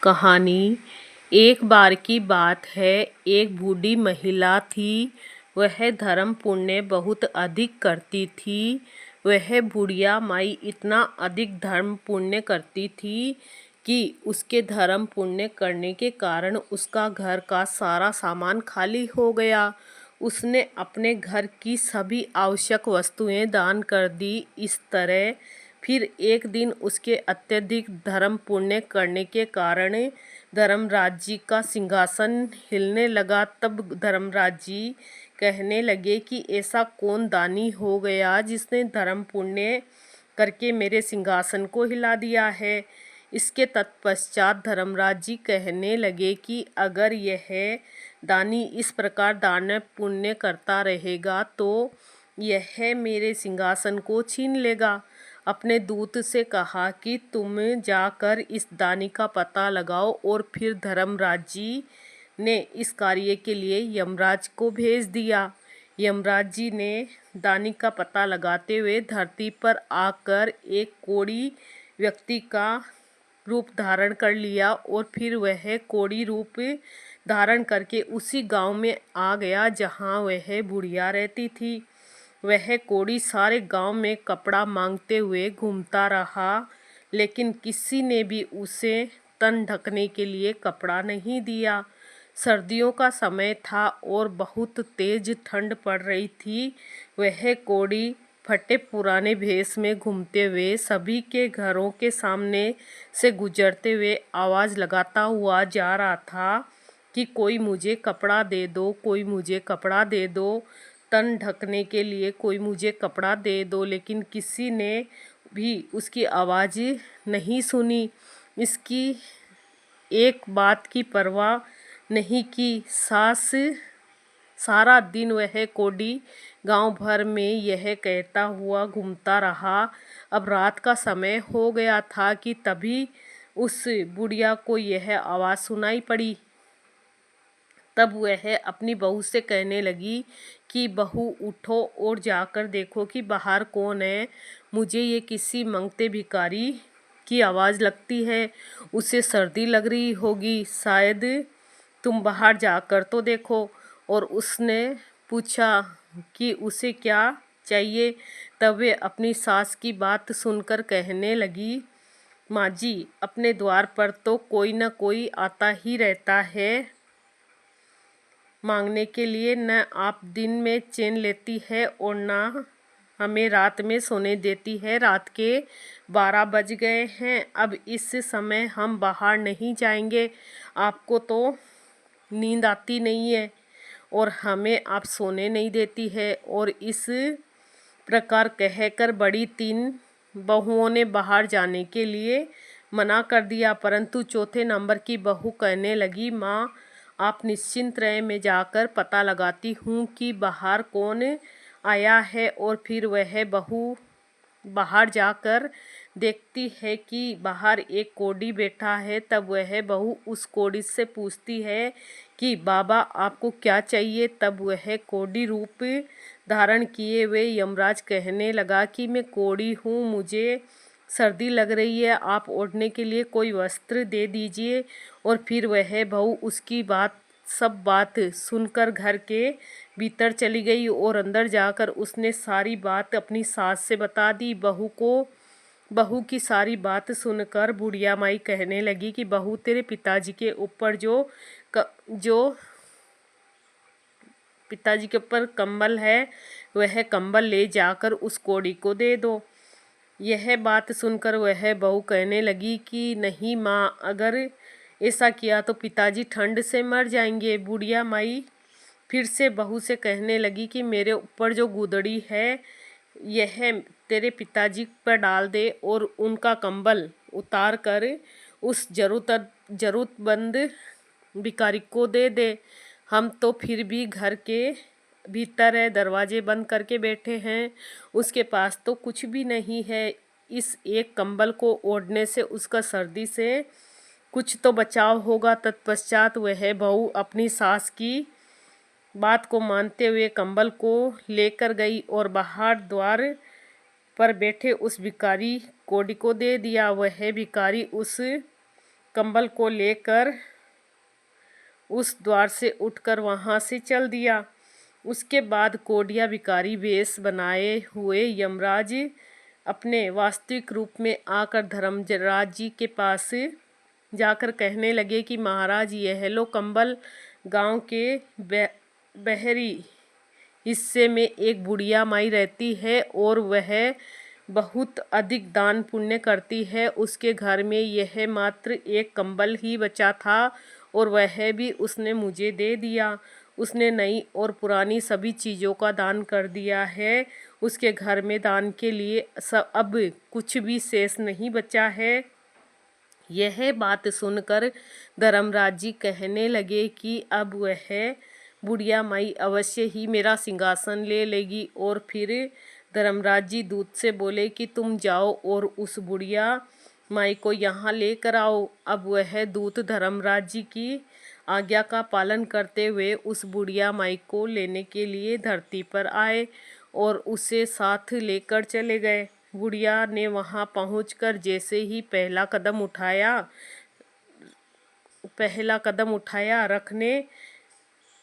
कहानी। एक बार की बात है, एक बूढ़ी महिला थी। वह धर्म पुण्य बहुत अधिक करती थी। वह बुढ़िया माई इतना अधिक धर्म पुण्य करती थी कि उसके धर्म पुण्य करने के कारण उसका घर का सारा सामान खाली हो गया। उसने अपने घर की सभी आवश्यक वस्तुएं दान कर दी। इस तरह फिर एक दिन उसके अत्यधिक धर्म पुण्य करने के कारण धर्मराज जी का सिंहासन हिलने लगा। तब धर्मराज जी कहने लगे कि ऐसा कौन दानी हो गया जिसने धर्म पुण्य करके मेरे सिंहासन को हिला दिया है। इसके तत्पश्चात धर्मराज जी कहने लगे कि अगर यह दानी इस प्रकार दान पुण्य करता रहेगा तो यह मेरे सिंहासन को छीन लेगा। अपने दूत से कहा कि तुम जाकर इस दानी का पता लगाओ। और फिर धर्मराज जी ने इस कार्य के लिए यमराज को भेज दिया। यमराज जी ने दानी का पता लगाते हुए धरती पर आकर एक कोढ़ी व्यक्ति का रूप धारण कर लिया। और फिर वह कोढ़ी रूप धारण करके उसी गांव में आ गया जहां वह बुढ़िया रहती थी। वह कोढ़ी सारे गांव में कपड़ा मांगते हुए घूमता रहा, लेकिन किसी ने भी उसे तन ढकने के लिए कपड़ा नहीं दिया। सर्दियों का समय था और बहुत तेज ठंड पड़ रही थी। वह कोढ़ी फटे पुराने भेष में घूमते हुए सभी के घरों के सामने से गुजरते हुए आवाज़ लगाता हुआ जा रहा था कि कोई मुझे कपड़ा दे दो, कोई मुझे कपड़ा दे दो, तन ढकने के लिए कोई मुझे कपड़ा दे दो। लेकिन किसी ने भी उसकी आवाज़ नहीं सुनी। इसकी एक बात की परवाह नहीं की। सारा दिन वह कोढ़ी गांव भर में यह कहता हुआ घूमता रहा। अब रात का समय हो गया था कि तभी उस बुढ़िया को यह आवाज़ सुनाई पड़ी। तब वह अपनी बहू से कहने लगी कि बहू उठो और जाकर देखो कि बाहर कौन है। मुझे ये किसी मंगते भिखारी की आवाज़ लगती है। उसे सर्दी लग रही होगी, शायद तुम बाहर जाकर तो देखो। और उसने पूछा कि उसे क्या चाहिए। तब वे अपनी सास की बात सुनकर कहने लगी, माँ जी, अपने द्वार पर तो कोई न कोई आता ही रहता है मांगने के लिए। न आप दिन में चैन लेती है और न हमें रात में सोने देती है। रात के 12 बज गए हैं, अब इस समय हम बाहर नहीं जाएंगे। आपको तो नींद आती नहीं है और हमें आप सोने नहीं देती है। और इस प्रकार कहकर बड़ी 3 बहुओं ने बाहर जाने के लिए मना कर दिया। परंतु चौथे नंबर की बहू कहने लगी, माँ आप निश्चिंत रहें, मैं जाकर पता लगाती हूँ कि बाहर कौन आया है। और फिर वह बहू बाहर जाकर देखती है कि बाहर एक कोढ़ी बैठा है। तब वह बहू उस कोढ़ी से पूछती है कि बाबा आपको क्या चाहिए। तब वह कोढ़ी रूप धारण किए हुए यमराज कहने लगा कि मैं कोढ़ी हूँ, मुझे सर्दी लग रही है, आप ओढ़ने के लिए कोई वस्त्र दे दीजिए। और फिर वह बहू उसकी सब बात सुनकर घर के भीतर चली गई और अंदर जाकर उसने सारी बात अपनी सास से बता दी। बहू की सारी बात सुनकर बुढ़िया माई कहने लगी कि बहू तेरे पिताजी के ऊपर पिताजी के ऊपर कंबल है, वह कंबल ले जाकर उस कोढ़ी को दे दो। यह बात सुनकर वह बहू कहने लगी कि नहीं माँ, अगर ऐसा किया तो पिताजी ठंड से मर जाएंगे। बुढ़िया माई फिर से बहू से कहने लगी कि मेरे ऊपर जो गुदड़ी है यह तेरे पिताजी पर डाल दे और उनका कंबल उतार कर उस जरूरतमंद भिखारी को दे दे। हम तो फिर भी घर के भीतर है, दरवाजे बंद करके बैठे हैं, उसके पास तो कुछ भी नहीं है। इस एक कंबल को ओढ़ने से उसका सर्दी से कुछ तो बचाव होगा। तत्पश्चात वह बहू अपनी सास की बात को मानते हुए कंबल को लेकर गई और बाहर द्वार पर बैठे उस भिखारी कोढ़ी को दे दिया। वह भिखारी उस कंबल को लेकर उस द्वार से उठकर वहां से चल दिया। उसके बाद कोडिया भिखारी वेश बनाए हुए यमराज अपने वास्तविक रूप में आकर धर्मराज जी के पास जाकर कहने लगे कि महाराज, यह लो कंबल। गांव के बहरी हिस्से में एक बुढ़िया माई रहती है और वह बहुत अधिक दान पुण्य करती है। उसके घर में यह मात्र एक कंबल ही बचा था और वह भी उसने मुझे दे दिया। उसने नई और पुरानी सभी चीज़ों का दान कर दिया है। उसके घर में दान के लिए अब कुछ भी शेष नहीं बचा है। यह बात सुनकर धर्मराज जी कहने लगे कि अब वह बुढ़िया माई अवश्य ही मेरा सिंहासन ले लेगी। और फिर धर्मराज जी दूत से बोले कि तुम जाओ और उस बुढ़िया माई को यहाँ लेकर आओ। अब वह दूत धर्मराज जी की आज्ञा का पालन करते हुए उस बुढ़िया माई को लेने के लिए धरती पर आए और उसे साथ लेकर चले गए। बुढ़िया ने वहां पहुंचकर जैसे ही पहला कदम उठाया रखने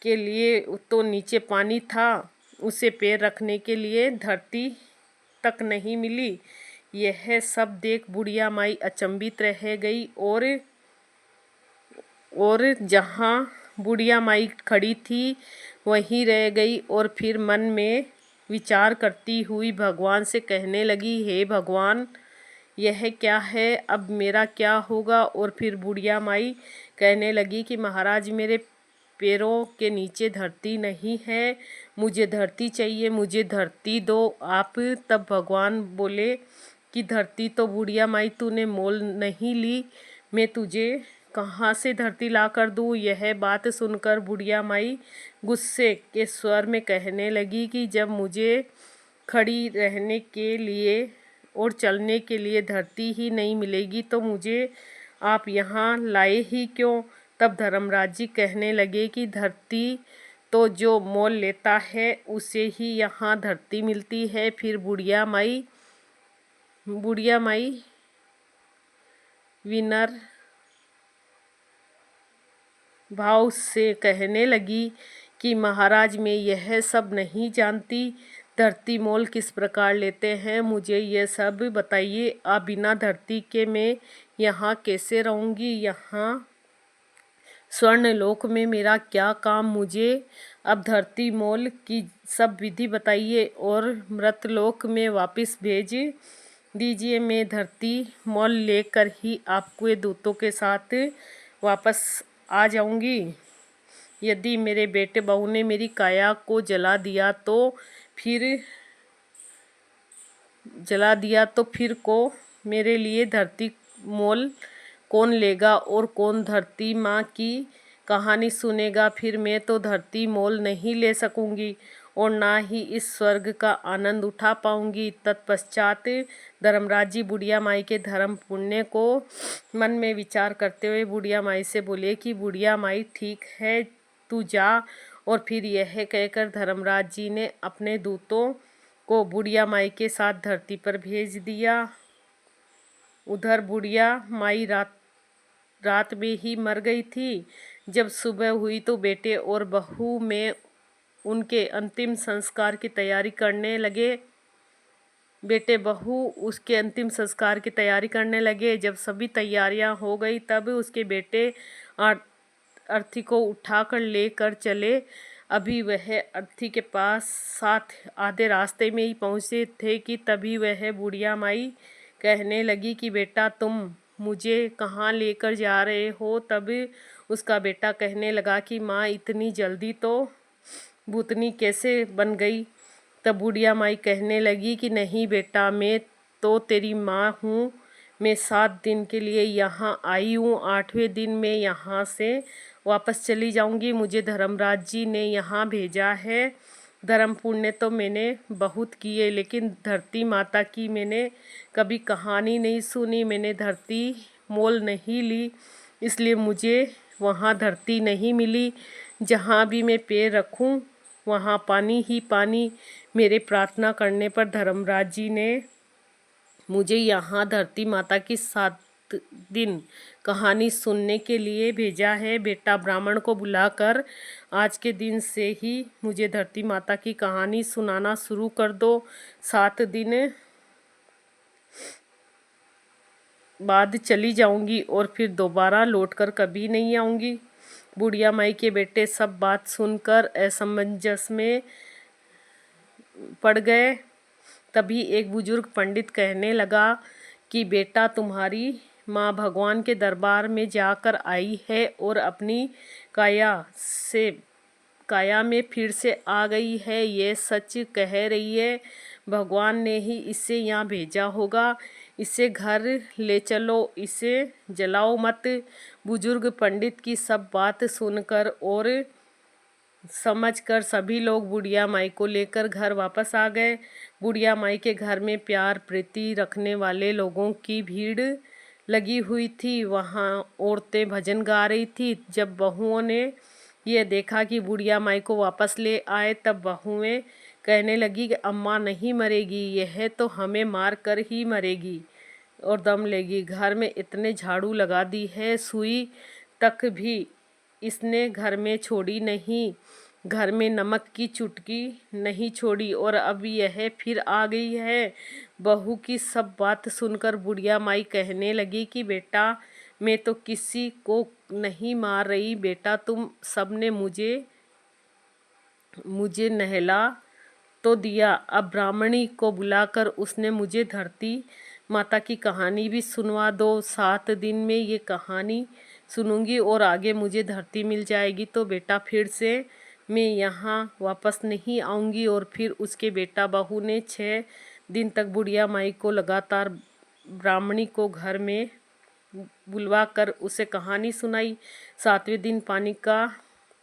के लिए तो नीचे पानी था, उसे पैर रखने के लिए धरती तक नहीं मिली। यह सब देख बुढ़िया माई अचंभित रह गई और जहाँ बुढ़िया माई खड़ी थी वहीं रह गई और फिर मन में विचार करती हुई भगवान से कहने लगी, हे भगवान, यह क्या है, अब मेरा क्या होगा। और फिर बुढ़िया माई कहने लगी कि महाराज, मेरे पैरों के नीचे धरती नहीं है, मुझे धरती चाहिए, मुझे धरती दो आप। तब भगवान बोले कि धरती तो बुढ़िया माई तूने मोल नहीं ली, मैं तुझे कहाँ से धरती ला कर दूँ। यह बात सुनकर बुढ़िया माई गुस्से के स्वर में कहने लगी कि जब मुझे खड़ी रहने के लिए और चलने के लिए धरती ही नहीं मिलेगी तो मुझे आप यहाँ लाए ही क्यों। तब धर्मराज जी कहने लगे कि धरती तो जो मोल लेता है उसे ही यहाँ धरती मिलती है। फिर बुढ़िया माई विनर भाव से कहने लगी कि महाराज, मैं यह सब नहीं जानती, धरती मोल किस प्रकार लेते हैं, मुझे यह सब बताइए। आप बिना धरती के मैं यहाँ कैसे रहूँगी, यहाँ स्वर्ण लोक में मेरा क्या काम, मुझे अब धरती मोल की सब विधि बताइए और मृतलोक में वापस भेज दीजिए। मैं धरती मोल लेकर ही आपके दूतों के साथ वापस आ जाऊंगी। यदि मेरे बेटे बहू ने मेरी काया को जला दिया तो फिर को मेरे लिए धरती मोल कौन लेगा और कौन धरती माँ की कहानी सुनेगा। फिर मैं तो धरती मोल नहीं ले सकूंगी और ना ही इस स्वर्ग का आनंद उठा पाऊंगी। तत्पश्चात धर्मराज जी बुढ़िया माई के धर्म पुण्य को मन में विचार करते हुए बुढ़िया माई से बोले कि बुढ़िया माई, ठीक है, तू जा। और फिर यह कहकर धर्मराज जी ने अपने दूतों को बुढ़िया माई के साथ धरती पर भेज दिया। उधर बुढ़िया माई रात में ही मर गई थी। जब सुबह हुई तो बेटे और बहू में उनके अंतिम संस्कार की तैयारी करने लगे। बेटे बहू उसके अंतिम संस्कार की तैयारी करने लगे। जब सभी तैयारियां हो गई तब उसके बेटे अर्थी को उठाकर लेकर चले। अभी वह अर्थी के पास साथ आधे रास्ते में ही पहुँचे थे कि तभी वह बुढ़िया माई कहने लगी कि बेटा, तुम मुझे कहाँ लेकर जा रहे हो। तब उसका बेटा कहने लगा कि माँ, इतनी जल्दी तो भूतनी कैसे बन गई। तब बुढ़िया माई कहने लगी कि नहीं बेटा, मैं तो तेरी माँ हूँ, मैं 7 दिन के लिए यहाँ आई हूँ, 8वें दिन मैं यहाँ से वापस चली जाऊँगी। मुझे धर्मराज जी ने यहाँ भेजा है। धर्म पुण्य तो मैंने बहुत किए, लेकिन धरती माता की मैंने कभी कहानी नहीं सुनी, मैंने धरती मोल नहीं ली, इसलिए मुझे वहाँ धरती नहीं मिली। जहाँ भी मैं पैर रखूँ वहाँ पानी ही पानी। मेरे प्रार्थना करने पर धर्मराज जी ने मुझे यहाँ धरती माता की दिन कहानी सुनने के लिए भेजा है। बेटा ब्राह्मण को बुलाकर आज के दिन से ही मुझे धरती माता की कहानी सुनाना शुरू कर दो। 7 दिन बाद चली जाऊंगी और फिर दोबारा लौटकर कभी नहीं आऊंगी। बुढ़िया माई के बेटे सब बात सुनकर असमंजस में पड़ गए। तभी एक बुजुर्ग पंडित कहने लगा कि बेटा, तुम्हारी माँ भगवान के दरबार में जाकर आई है और अपनी काया में फिर से आ गई है। ये सच कह रही है। भगवान ने ही इसे यहाँ भेजा होगा। इसे घर ले चलो, इसे जलाओ मत। बुजुर्ग पंडित की सब बात सुनकर और समझकर सभी लोग बुढ़िया माई को लेकर घर वापस आ गए। बुढ़िया माई के घर में प्यार प्रीति रखने वाले लोगों की भीड़ लगी हुई थी। वहाँ औरतें भजन गा रही थी। जब बहुओं ने यह देखा कि बुढ़िया माई को वापस ले आए, तब बहुएं कहने लगी कि अम्मा नहीं मरेगी, यह तो हमें मार कर ही मरेगी और दम लेगी। घर में इतने झाड़ू लगा दी है, सुई तक भी इसने घर में छोड़ी नहीं। घर में नमक की चुटकी नहीं छोड़ी और अब यह फिर आ गई है। बहू की सब बात सुनकर बुढ़िया माई कहने लगी कि बेटा, मैं तो किसी को नहीं मार रही। बेटा, तुम सबने मुझे नहला तो दिया। अब ब्राह्मणी को बुलाकर उसने मुझे धरती माता की कहानी भी सुनवा दो। 7 दिन में ये कहानी सुनूंगी और आगे मुझे धरती मिल जाएगी तो बेटा फिर से मैं यहाँ वापस नहीं आऊँगी। और फिर उसके बेटा बहू ने 6 दिन तक बुढ़िया माई को लगातार ब्राह्मणी को घर में बुलवा कर उसे कहानी सुनाई। 7वें दिन पानी का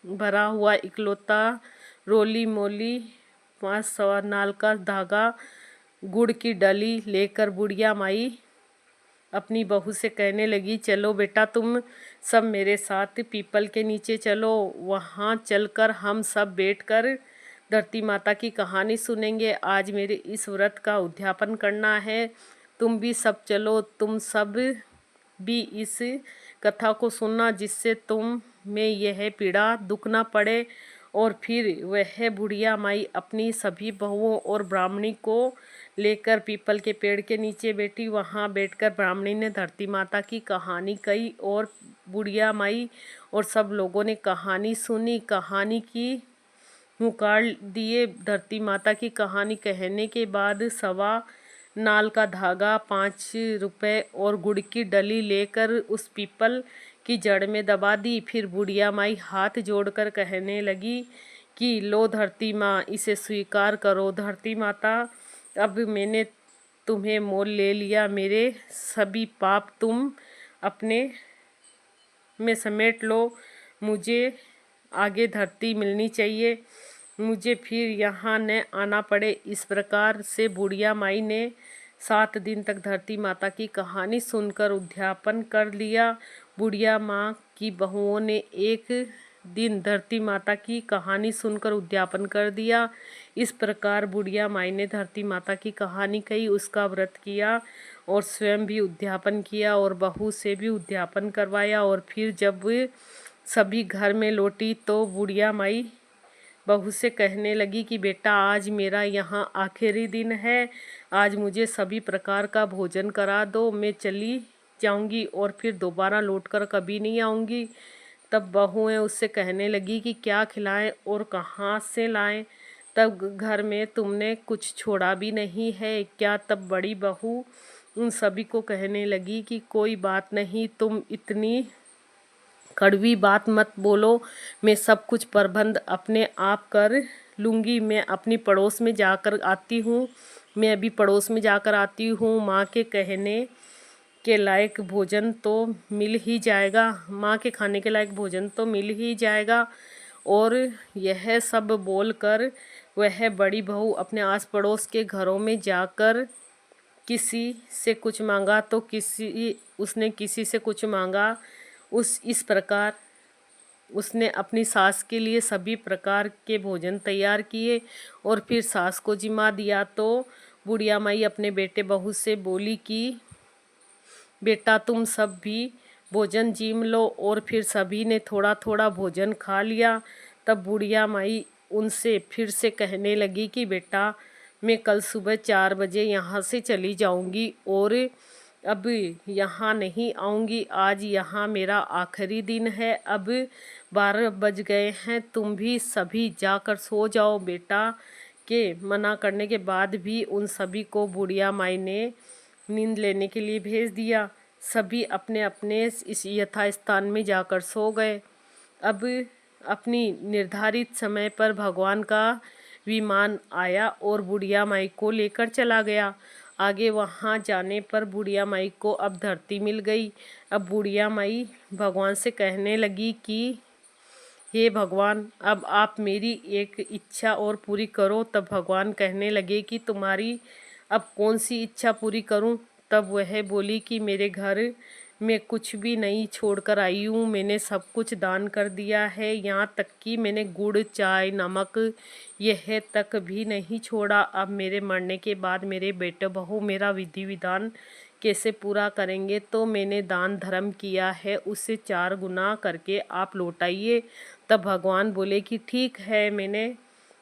भरा हुआ इकलौता रोली मोली 5 सवा नाल का धागा, गुड़ की डली लेकर बुढ़िया माई अपनी बहू से कहने लगी, चलो बेटा, तुम सब मेरे साथ पीपल के नीचे चलो। वहाँ चलकर हम सब बैठकर धरती माता की कहानी सुनेंगे। आज मेरे इस व्रत का उद्यापन करना है। तुम भी सब चलो। तुम सब भी इस कथा को सुनना, जिससे तुम में यह पीड़ा दुख ना पड़े। और फिर वह बुढ़िया माई अपनी सभी बहुओं और ब्राह्मणी को लेकर पीपल के पेड़ के नीचे बैठी। वहाँ बैठकर ब्राह्मणी ने धरती माता की कहानी कही और बुढ़िया माई और सब लोगों ने कहानी सुनी। कहानी की मुकार दिए। धरती माता की कहानी कहने के बाद 1.25 नाल का धागा, 5 रुपए और गुड़ की डली लेकर उस पीपल की जड़ में दबा दी। फिर बुढ़िया माई हाथ जोड़कर कहने लगी कि लो धरती माँ, इसे स्वीकार करो। धरती माता, अब मैंने तुम्हें मोल ले लिया। मेरे सभी पाप तुम अपने में समेट लो। मुझे आगे धरती मिलनी चाहिए, मुझे फिर यहाँ न आना पड़े। इस प्रकार से बुढ़िया माई ने 7 दिन तक धरती माता की कहानी सुनकर उद्यापन कर लिया। बुढ़िया माँ की बहुओं ने एक दिन धरती माता की कहानी सुनकर उद्यापन कर दिया। इस प्रकार बुढ़िया माई ने धरती माता की कहानी कही, उसका व्रत किया और स्वयं भी उद्यापन किया और बहू से भी उद्यापन करवाया। और फिर जब सभी घर में लौटी तो बुढ़िया माई बहू से कहने लगी कि बेटा, आज मेरा यहाँ आखिरी दिन है। आज मुझे सभी प्रकार का भोजन करा दो। मैं चली जाऊँगी और फिर दोबारा लौटकर कभी नहीं आऊँगी। तब बहुएं उससे कहने लगी कि क्या खिलाएं और कहाँ से लाएं। तब घर में तुमने कुछ छोड़ा भी नहीं है क्या। तब बड़ी बहू उन सभी को कहने लगी कि कोई बात नहीं, तुम इतनी कड़वी बात मत बोलो। मैं सब कुछ प्रबंध अपने आप कर लूँगी। मैं अपनी पड़ोस में जाकर आती हूँ। मैं अभी पड़ोस में जाकर आती हूँ। माँ के कहने के लायक भोजन तो मिल ही जाएगा। माँ के खाने के लायक भोजन तो मिल ही जाएगा। और यह सब बोलकर वह बड़ी बहू अपने आस पड़ोस के घरों में जाकर किसी से कुछ मांगा तो उसने किसी से कुछ मांगा। इस प्रकार उसने अपनी सास के लिए सभी प्रकार के भोजन तैयार किए और फिर सास को जिम्मा दिया। तो बुढ़िया माई अपने बेटे बहू से बोली कि बेटा तुम सब भी भोजन जीम लो। और फिर सभी ने थोड़ा थोड़ा भोजन खा लिया। तब बुढ़िया माई उनसे फिर से कहने लगी कि बेटा मैं कल सुबह 4 बजे यहाँ से चली जाऊँगी और अब यहाँ नहीं आऊँगी। आज यहाँ मेरा आखिरी दिन है। अब 12 बज गए हैं, तुम भी सभी जाकर सो जाओ। बेटा के मना करने के बाद भी उन सभी को बुढ़िया माई ने नींद लेने के लिए भेज दिया। सभी अपने अपने इस यथास्थान में जाकर सो गए। अब अपनी निर्धारित समय पर भगवान का विमान आया और बुढ़िया माई को लेकर चला गया। आगे वहाँ जाने पर बुढ़िया माई को अब धरती मिल गई। अब बुढ़िया माई भगवान से कहने लगी कि हे भगवान, अब आप मेरी एक इच्छा और पूरी करो। तब भगवान कहने लगे कि तुम्हारी अब कौन सी इच्छा पूरी करूं? तब वह बोली कि मेरे घर में कुछ भी नहीं छोड़कर आई हूँ। मैंने सब कुछ दान कर दिया है, यहाँ तक कि मैंने गुड़, चाय, नमक यह तक भी नहीं छोड़ा। अब मेरे मरने के बाद मेरे बेटे बहू मेरा विधि विधान कैसे पूरा करेंगे? तो मैंने दान धर्म किया है, उससे 4 गुना करके आप लौटाइए। तब भगवान बोले कि ठीक है, मैंने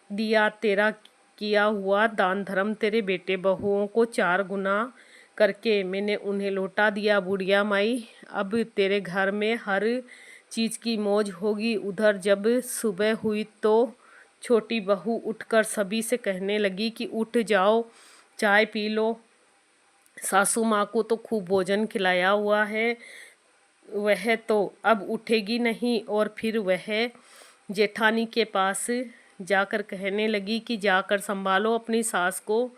दिया तेरा किया हुआ दान धर्म तेरे बेटे बहुओं को 4 गुना करके मैंने उन्हें लौटा दिया। बुढ़िया माई, अब तेरे घर में हर चीज़ की मौज होगी। उधर जब सुबह हुई तो छोटी बहू उठकर सभी से कहने लगी कि उठ जाओ, चाय पी लो। सासू माँ को तो खूब भोजन खिलाया हुआ है, वह तो अब उठेगी नहीं। और फिर वह जेठानी के पास जाकर कहने लगी कि जाकर संभालो अपनी सास को,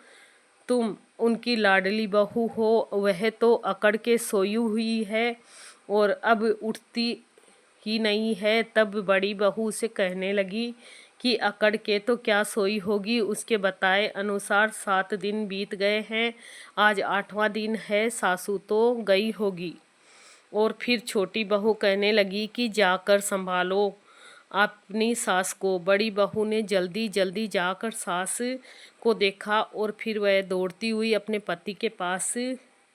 तुम उनकी लाडली बहू हो। वह तो अकड़ के सोई हुई है और अब उठती ही नहीं है। तब बड़ी बहू से कहने लगी कि अकड़ के तो क्या सोई होगी, उसके बताए अनुसार 7 दिन बीत गए हैं, आज 8वां दिन है, सासू तो गई होगी। और फिर छोटी बहू कहने लगी कि जाकर संभालो अपनी सास को। बड़ी बहू ने जल्दी जल्दी जाकर सास को देखा और फिर वह दौड़ती हुई अपने पति के पास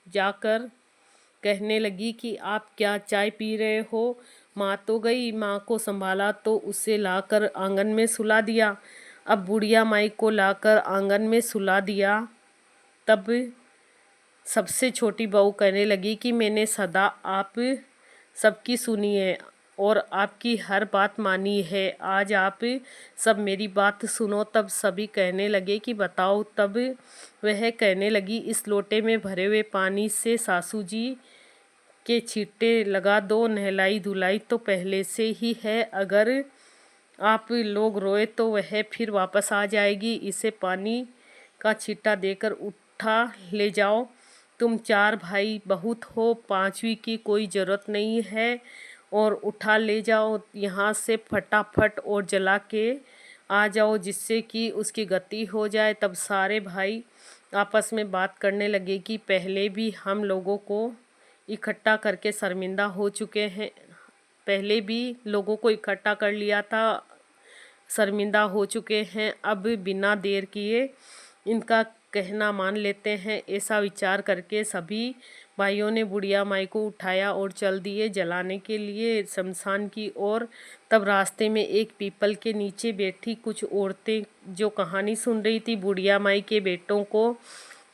जाकर कहने लगी कि आप क्या चाय पी रहे हो? माँ तो गई। माँ को संभाला तो उसे लाकर आंगन में सुला दिया। अब बुढ़िया माई को लाकर आंगन में सुला दिया। तब सबसे छोटी बहू कहने लगी कि मैंने सदा आप सबकी सुनी है और आपकी हर बात मानी है, आज आप सब मेरी बात सुनो। तब सभी कहने लगे कि बताओ। तब वह कहने लगी, इस लोटे में भरे हुए पानी से सासू जी के छींटे लगा दो। नहलाई धुलाई तो पहले से ही है, अगर आप लोग रोए तो वह फिर वापस आ जाएगी। इसे पानी का छींटा देकर उठा ले जाओ। तुम 4 भाई बहुत हो, 5वीं की कोई ज़रूरत नहीं है। और उठा ले जाओ यहाँ से फटाफट और जला के आ जाओ, जिससे कि उसकी गति हो जाए। तब सारे भाई आपस में बात करने लगे कि पहले भी हम लोगों को इकट्ठा करके शर्मिंदा हो चुके हैं, पहले भी लोगों को इकट्ठा कर लिया था, शर्मिंदा हो चुके हैं। अब बिना देर किए इनका कहना मान लेते हैं। ऐसा विचार करके सभी भाइयों ने बुढ़िया माई को उठाया और चल दिए जलाने के लिए शमशान की ओर। तब रास्ते में एक पीपल के नीचे बैठी कुछ औरतें जो कहानी सुन रही थी, बुढ़िया माई के बेटों को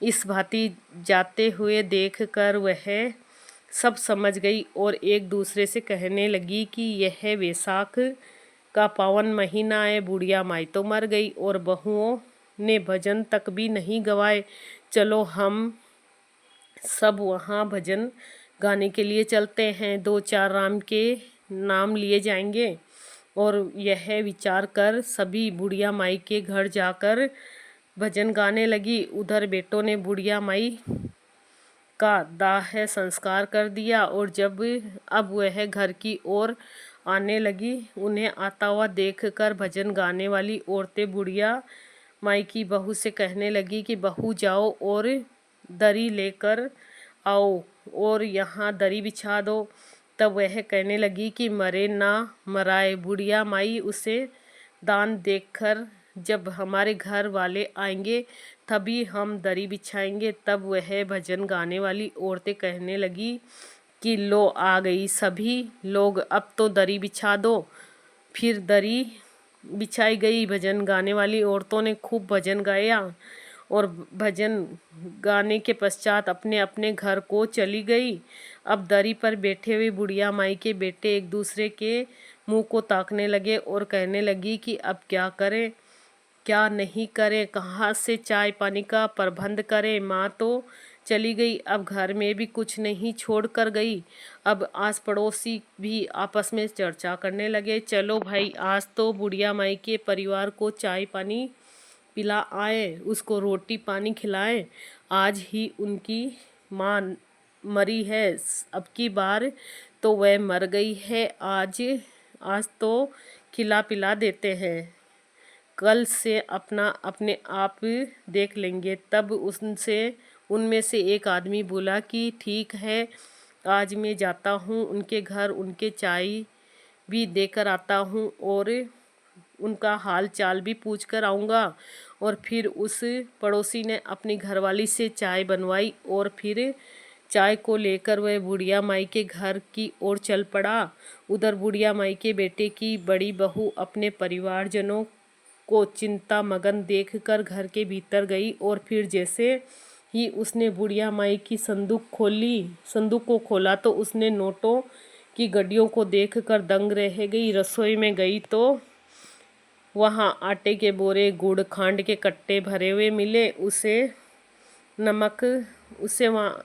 इस भांति जाते हुए देखकर वह सब समझ गई और एक दूसरे से कहने लगी कि यह वैशाख का पावन महीना है, बुढ़िया माई तो मर गई और बहुओं ने भजन तक भी नहीं गवाए। चलो हम सब वहाँ भजन गाने के लिए चलते हैं, 2-4 राम के नाम लिए जाएंगे। और यह विचार कर सभी बुढ़िया माई के घर जाकर भजन गाने लगी। उधर बेटों ने बुढ़िया माई का दाह संस्कार कर दिया और जब अब वह घर की ओर आने लगी, उन्हें आता हुआ देखकर भजन गाने वाली औरतें बुढ़िया माई की बहू से कहने लगी कि बहू जाओ और दरी लेकर आओ और यहाँ दरी बिछा दो। तब वह कहने लगी कि मरे ना मराए, बुढ़िया माई उसे दान देकर जब हमारे घर वाले आएंगे तभी हम दरी बिछाएंगे। तब वह भजन गाने वाली औरतें कहने लगी कि लो आ गई सभी लोग, अब तो दरी बिछा दो। फिर दरी बिछाई गई। भजन गाने वाली औरतों ने खूब भजन गाया और भजन गाने के पश्चात अपने अपने घर को चली गई। अब दरी पर बैठे हुए बुढ़िया माई के बेटे एक दूसरे के मुंह को ताकने लगे और कहने लगी कि अब क्या करें क्या नहीं करें, कहाँ से चाय पानी का प्रबंध करें। माँ तो चली गई, अब घर में भी कुछ नहीं छोड़ कर गई। अब आस पड़ोसी भी आपस में चर्चा करने लगे, चलो भाई आज तो बुढ़िया माई के परिवार को चाय पानी पिला आए, उसको रोटी पानी खिलाएं। आज ही उनकी माँ मरी है, अब की बार तो वह मर गई है, आज आज तो खिला पिला देते हैं, कल से अपना अपने आप देख लेंगे। तब उनमें से एक आदमी बोला कि ठीक है, आज मैं जाता हूँ उनके घर, उनके चाय भी देकर आता हूँ और उनका हाल चाल भी पूछ कर आऊँगा। और फिर उस पड़ोसी ने अपनी घरवाली से चाय बनवाई और फिर चाय को लेकर वह बुढ़िया माई के घर की ओर चल पड़ा। उधर बुढ़िया माई के बेटे की बड़ी बहू अपने परिवारजनों को चिंता मगन देखकर घर के भीतर गई और फिर जैसे ही उसने बुढ़िया माई की संदूक को खोला तो उसने नोटों की गड्डियों को देखकर दंग रह गई। रसोई में गई तो वहाँ आटे के बोरे, गुड़, खांड के कट्टे भरे हुए मिले। उसे वहाँ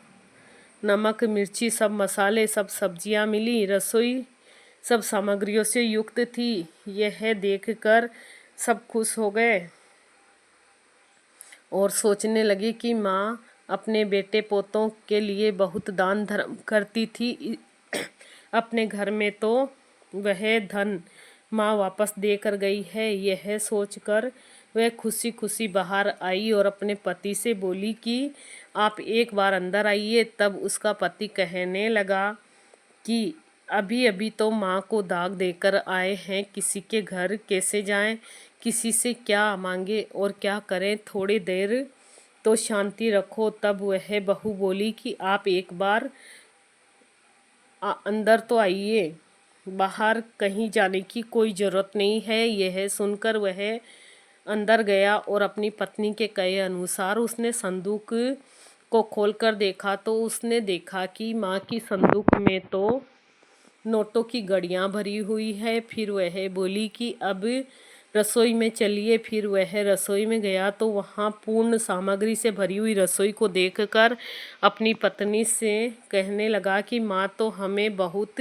नमक, मिर्ची, सब मसाले, सब सब्जियाँ मिली। रसोई सब सामग्रियों से युक्त थी। यह देखकर सब खुश हो गए और सोचने लगे कि माँ अपने बेटे पोतों के लिए बहुत दान धर्म करती थी, अपने घर में तो वह धन माँ वापस देकर गई है। यह सोचकर वह खुशी खुशी बाहर आई और अपने पति से बोली कि आप एक बार अंदर आइए। तब उसका पति कहने लगा कि अभी अभी तो माँ को दाग देकर आए हैं, किसी के घर कैसे जाएं, किसी से क्या मांगे और क्या करें, थोड़ी देर तो शांति रखो। तब वह बहू बोली कि आप एक बार अंदर तो आइए, बाहर कहीं जाने की कोई ज़रूरत नहीं है। यह सुनकर वह अंदर गया और अपनी पत्नी के कहे अनुसार उसने संदूक को खोलकर देखा तो उसने देखा कि माँ की संदूक में तो नोटों की गड़ियाँ भरी हुई है। फिर वह बोली कि अब रसोई में चलिए। फिर वह रसोई में गया तो वहाँ पूर्ण सामग्री से भरी हुई रसोई को देखकर अपनी पत्नी से कहने लगा कि माँ तो हमें बहुत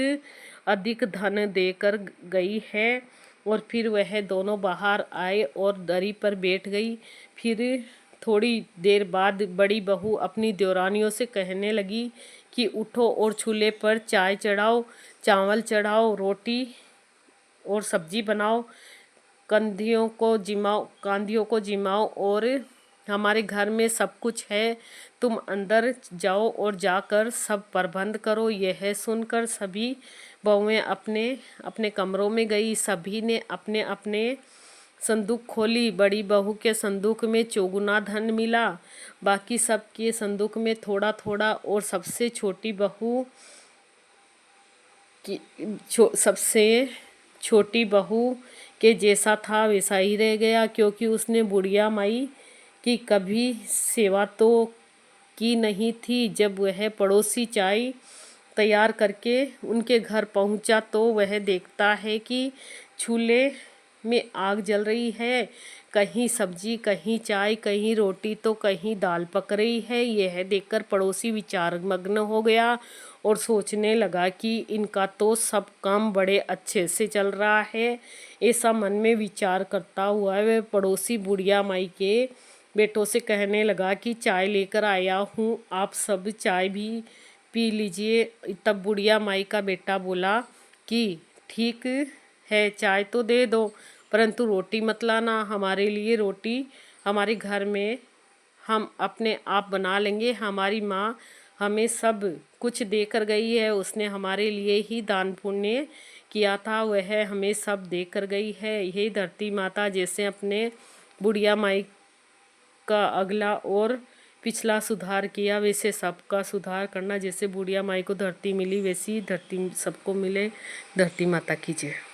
अधिक धन देकर गई है। और फिर वह दोनों बाहर आए और दरी पर बैठ गई। फिर थोड़ी देर बाद बड़ी बहू अपनी देवरानियों से कहने लगी कि उठो और चूल्हे पर चाय चढ़ाओ, चावल चढ़ाओ, रोटी और सब्जी बनाओ, कांधियों को जिमाओ और हमारे घर में सब कुछ है, तुम अंदर जाओ और जाकर सब प्रबंध करो। यह सुनकर सभी बहुएं अपने अपने कमरों में गई। सभी ने अपने अपने संदूक खोली। बड़ी बहू के संदूक में चौगुना धन मिला, बाकी सब के संदूक में थोड़ा थोड़ा, और सबसे छोटी बहू के जैसा था वैसा ही रह गया, क्योंकि उसने बुढ़िया माई की कभी सेवा तो की नहीं थी। जब वह पड़ोसी चाय तैयार करके उनके घर पहुंचा तो वह देखता है कि चूल्हे में आग जल रही है, कहीं सब्जी, कहीं चाय, कहीं रोटी तो कहीं दाल पक रही है। यह देखकर पड़ोसी विचारमग्न हो गया और सोचने लगा कि इनका तो सब काम बड़े अच्छे से चल रहा है। ऐसा मन में विचार करता हुआ वह पड़ोसी बुढ़िया माई के बेटों से कहने लगा कि चाय लेकर आया हूँ, आप सब चाय भी पी लीजिए। तब बुढ़िया माई का बेटा बोला कि ठीक है, चाय तो दे दो, परंतु रोटी मत लाना, हमारे लिए रोटी हमारे घर में हम अपने आप बना लेंगे। हमारी माँ हमें सब कुछ देकर गई है, उसने हमारे लिए ही दान पुण्य किया था, वह हमें सब देकर गई है। यही धरती माता जैसे अपने बुढ़िया माई का अगला और पिछला सुधार किया, वैसे सबका सुधार करना। जैसे बुढ़िया माई को धरती मिली वैसी धरती सबको मिले। धरती माता की जय।